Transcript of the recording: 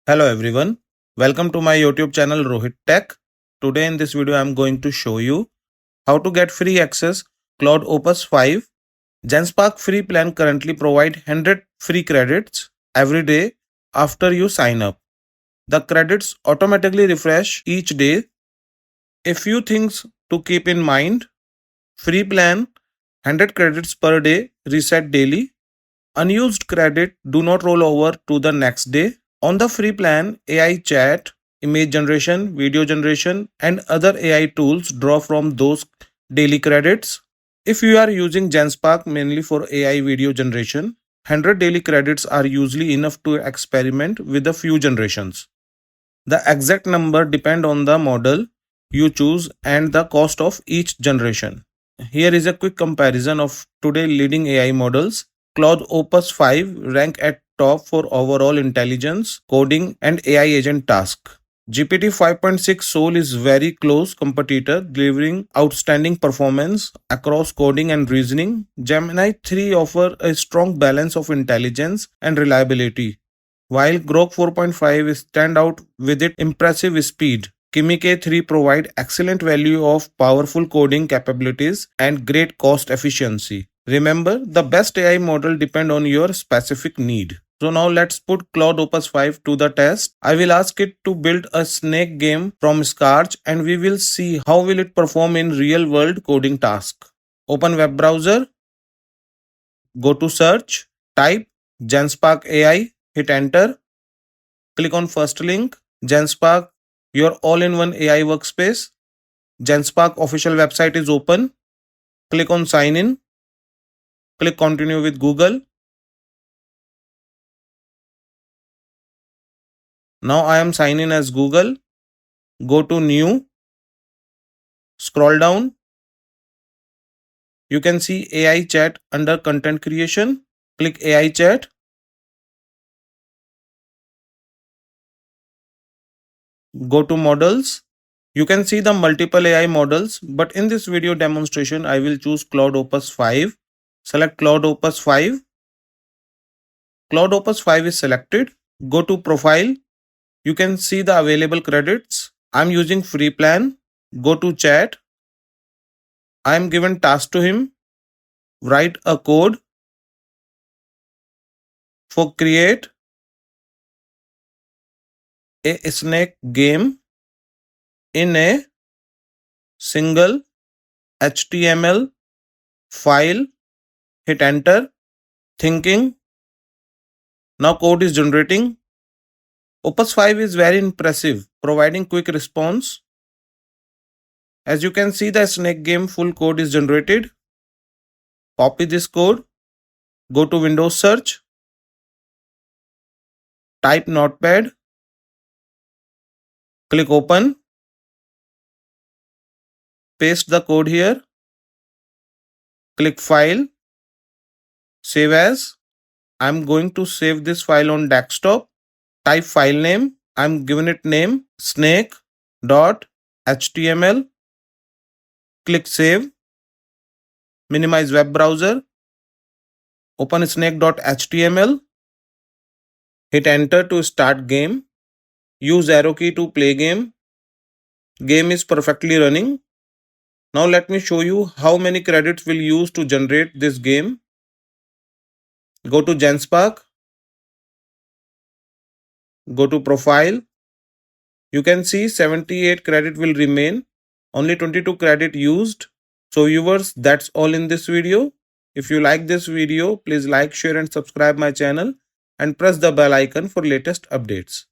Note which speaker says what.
Speaker 1: Hello everyone, welcome to my YouTube channel Rohit Tech. Today in this video I am going to show you how to get free access Claude Opus 5. Genspark free plan currently provide 100 free credits every day after you sign up. The credits automatically refresh each day. A few things to keep in mind: free plan 100 credits per day, reset daily. Unused credit do not roll over to the next day. On the free plan, AI chat, image generation, video generation, and other AI tools draw from those daily credits. If you are using Genspark mainly for AI video generation, 100 daily credits are usually enough to experiment with a few generations. The exact number depend on the model you choose and the cost of each generation. Here is a quick comparison of today leading AI models. Claude Opus 5 rank at top for overall intelligence, coding, and AI agent task. GPT 5.6 Soul is very close competitor, delivering outstanding performance across coding and reasoning. Gemini 3 offer a strong balance of intelligence and reliability, while Grok 4.5 stand out with its impressive speed. Kimi K3 provide excellent value of powerful coding capabilities and great cost efficiency. Remember, the best AI model depend on your specific need. So now let's put Claude Opus 5 to the test. I will ask it to build a snake game from scratch and we will see how will it perform in real world coding task. Open web browser, go to search, type Genspark AI, hit enter, click on first link, Genspark, your all-in-one AI workspace. Genspark official website is open. Click on sign in. Click continue with Google. Now I am signed in as Google. Go to new. Scroll down. You can see AI chat under content creation. Click AI chat. Go to models. You can see the multiple AI models, but in this video demonstration, I will choose Claude Opus 5. Select Claude Opus 5. Claude Opus 5 is selected. Go to profile. You can see the available credits. I'm using free plan. Go to chat. I am given task to him. Write a code for create a snake game in a single HTML file. Hit enter. Thinking. Now code is generating. Opus 5 is very impressive, providing quick response. As you can see, the snake game full code is generated. Copy this code. Go to Windows search. Type Notepad. Click open. Paste the code here. Click file. Save as. I'm going to save this file on desktop. Type file name. I'm giving it name snake.html. Click save. Minimize web browser. Open snake.html. Hit enter to start game. Use arrow key to play game. Game is perfectly running. Now let me show you how many credits we'll use to generate this game. Go to Genspark. Go to profile. You can see 78 credit will remain. Only 22 credit used. So viewers, that's all in this video. If you like this video, please like, share and subscribe my channel and press the bell icon for latest updates.